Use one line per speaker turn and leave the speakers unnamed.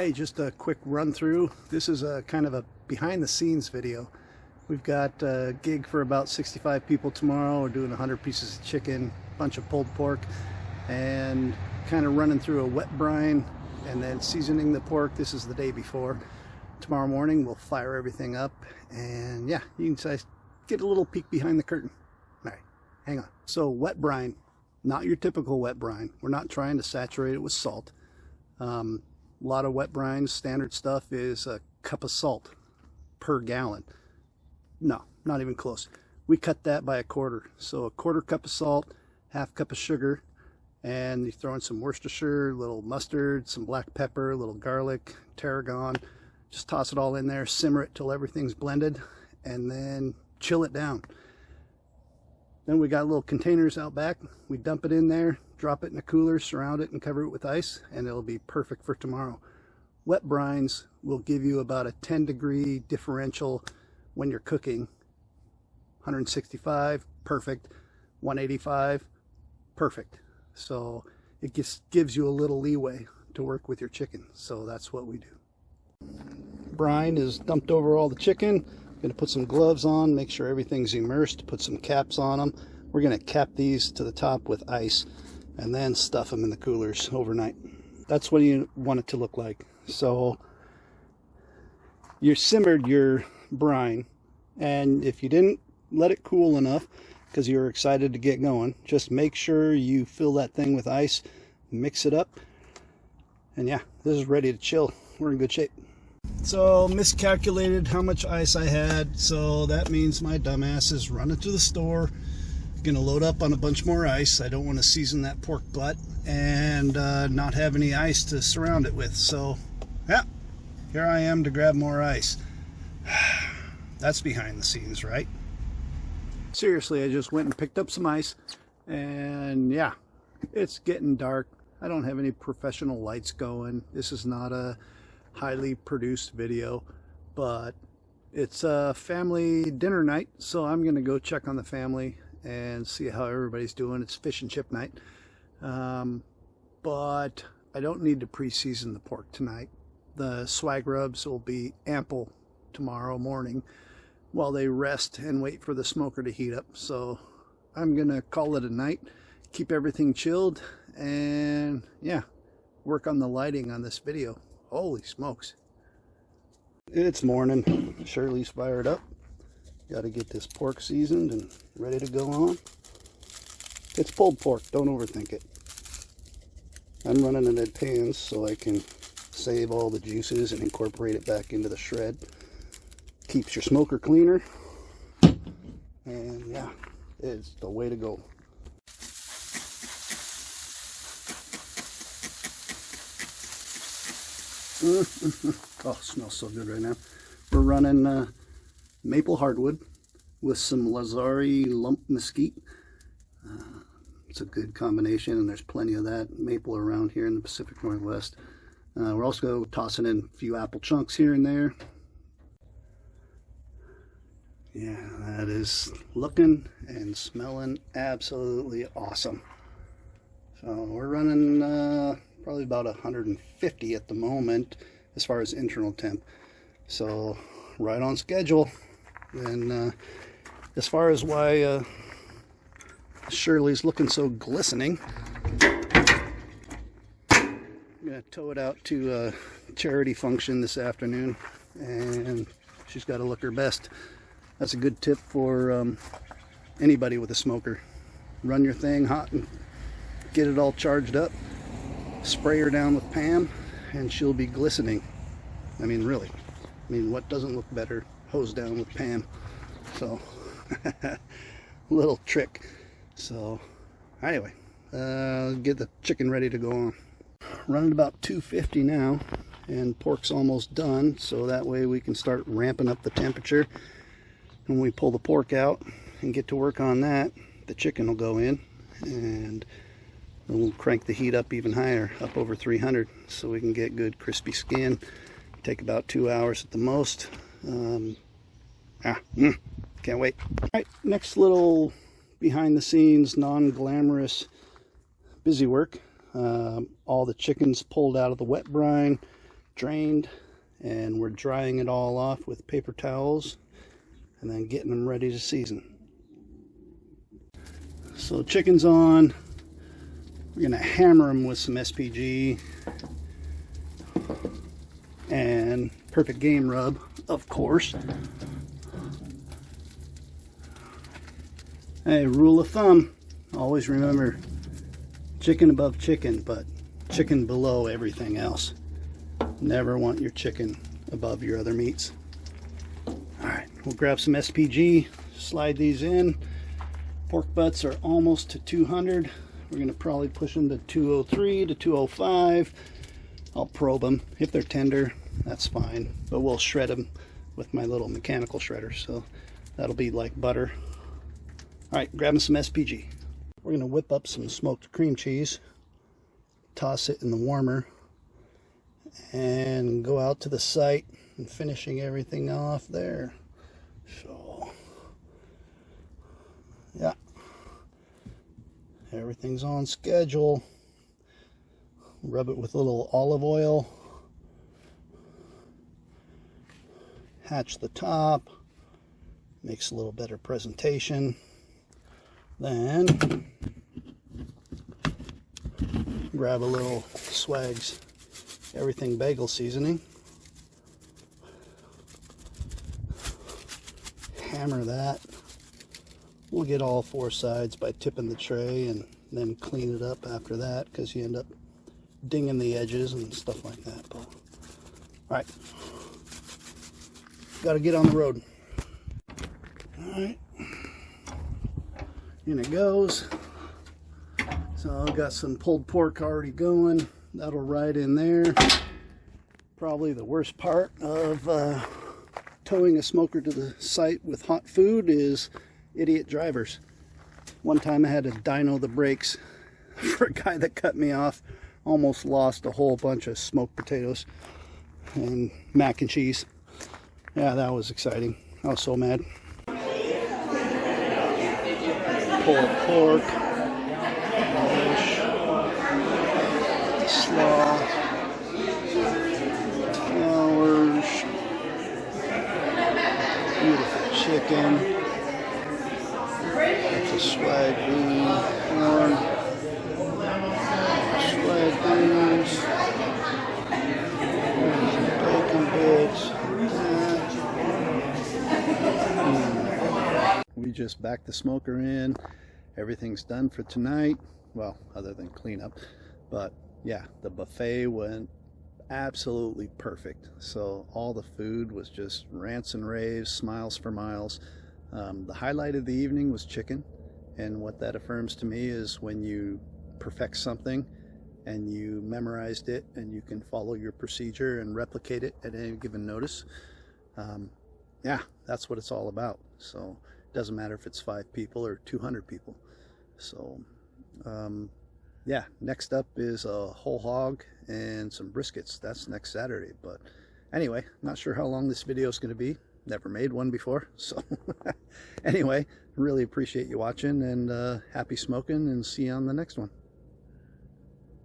Hey, just a quick run through. This is a kind of a behind the scenes video. We've got a gig for about 65 people tomorrow. We're doing 100 pieces of chicken, a bunch of pulled pork, and kind of running through a wet brine and then seasoning the pork. This is the day before. Tomorrow morning we'll fire everything up, and yeah, you can get a little peek behind the curtain. All right, hang on. So wet brine, not your typical wet brine. We're not trying to saturate it with salt. A lot of wet brines, standard stuff is a cup of salt per gallon. No, not even close. We cut that by a quarter. So a quarter cup of salt, half cup of sugar, and you throw in some Worcestershire, a little mustard, some black pepper, a little garlic, tarragon. Just toss it all in there, simmer it till everything's blended, and then chill it down. Then we got little containers out back. We dump it in there, drop it in a cooler, surround it, and cover it with ice, and it'll be perfect for tomorrow. Wet brines will give you about a 10-degree differential when you're cooking. 165, perfect. 185, perfect. So it just gives you a little leeway to work with your chicken. So that's what we do. Brine is dumped over all the chicken. Going to put some gloves on, make sure everything's immersed, put some caps on them. We're going to cap these to the top with ice and then stuff them in the coolers overnight. That's what you want it to look like. So you simmered your brine, and if you didn't let it cool enough because you're excited to get going, just make sure you fill that thing with ice, mix it up, and yeah, this is ready to chill. We're in good shape. So miscalculated how much ice I had, so that means my dumbass is running to the store, gonna load up on a bunch more ice. I don't want to season that pork butt and not have any ice to surround it with. So yeah, here I am to grab more ice. That's behind the scenes, right? Seriously, I just went and picked up some ice, and yeah, it's getting dark. I don't have any professional lights going. This is not a highly produced video, but it's a family dinner night, so I'm gonna go check on the family and see how everybody's doing. It's fish and chip night, but I don't need to pre-season the pork tonight. The swag rubs will be ample tomorrow morning while they rest and wait for the smoker to heat up. So I'm gonna call it a night, keep everything chilled, and yeah, work on the lighting on this video. Holy smokes. It's morning. Shirley's fired up. Got to get this pork seasoned and ready to go on. It's pulled pork. Don't overthink it. I'm running in the pans so I can save all the juices and incorporate it back into the shred. Keeps your smoker cleaner. And yeah, it's the way to go. Oh, it smells so good right now. We're running maple hardwood with some Lazari lump mesquite. It's a good combination, and there's plenty of that maple around here in the Pacific Northwest. We're also tossing in a few apple chunks here and there. Yeah, that is looking and smelling absolutely awesome. So we're running probably about 150 at the moment as far as internal temp, so right on schedule. And as far as why Shirley's looking so glistening, I'm gonna tow it out to a charity function this afternoon, and she's got to look her best. That's a good tip for anybody with a smoker. Run your thing hot and get it all charged up. Spray her down with Pam, and she'll be glistening. I mean, really. I mean, what doesn't look better? Hose down with Pam. So, little trick. So, anyway, get the chicken ready to go on. Running about 250 now, and pork's almost done, so that way we can start ramping up the temperature. When we pull the pork out and get to work on that, the chicken will go in, and we'll crank the heat up even higher, up over 300, so we can get good crispy skin. Take about 2 hours at the most. Can't wait. All right, next little behind the scenes, non-glamorous busy work. All the chickens pulled out of the wet brine, drained, and we're drying it all off with paper towels and then getting them ready to season. So chicken's on. We're gonna hammer them with some SPG and Perfect Game Rub, of course. Hey, rule of thumb, always remember chicken above chicken, but chicken below everything else. Never want your chicken above your other meats. Alright, we'll grab some SPG, slide these in. Pork butts are almost to 200. We're going to probably push them to 203 to 205. I'll probe them. If they're tender, that's fine. But we'll shred them with my little mechanical shredder. So that'll be like butter. Alright, grabbing some SPG. We're going to whip up some smoked cream cheese. Toss it in the warmer. And go out to the site and finishing everything off there. So, yeah. Everything's on schedule. Rub it with a little olive oil. Hatch the top. Makes a little better presentation. Then grab a little Swags Everything Bagel seasoning. Hammer that. We'll get all four sides by tipping the tray and then clean it up after that, because you end up dinging the edges and stuff like that. But, all right, got to get on the road. All right, in it goes. So I've got some pulled pork already going. That'll ride in there. Probably the worst part of towing a smoker to the site with hot food is idiot drivers. One time I had to dyno the brakes for a guy that cut me off. Almost lost a whole bunch of smoked potatoes and mac and cheese. Yeah, that was exciting. I was so mad. Pulled pork, relish, slaw, flowers, beautiful chicken. That's a swag bean, corn, swag beans, bacon bits. We just backed the smoker in. Everything's done for tonight. Well, other than cleanup. But yeah, the buffet went absolutely perfect. So all the food was just rants and raves, smiles for miles. The highlight of the evening was chicken, and what that affirms to me is when you perfect something and you memorized it and you can follow your procedure and replicate it at any given notice, yeah, that's what it's all about. So it doesn't matter if it's 5 people or 200 people. So yeah, next up is a whole hog and some briskets. That's next Saturday. But anyway, not sure how long this video is going to be. Never made one before, so anyway, really appreciate you watching, and happy smoking, and see you on the next one.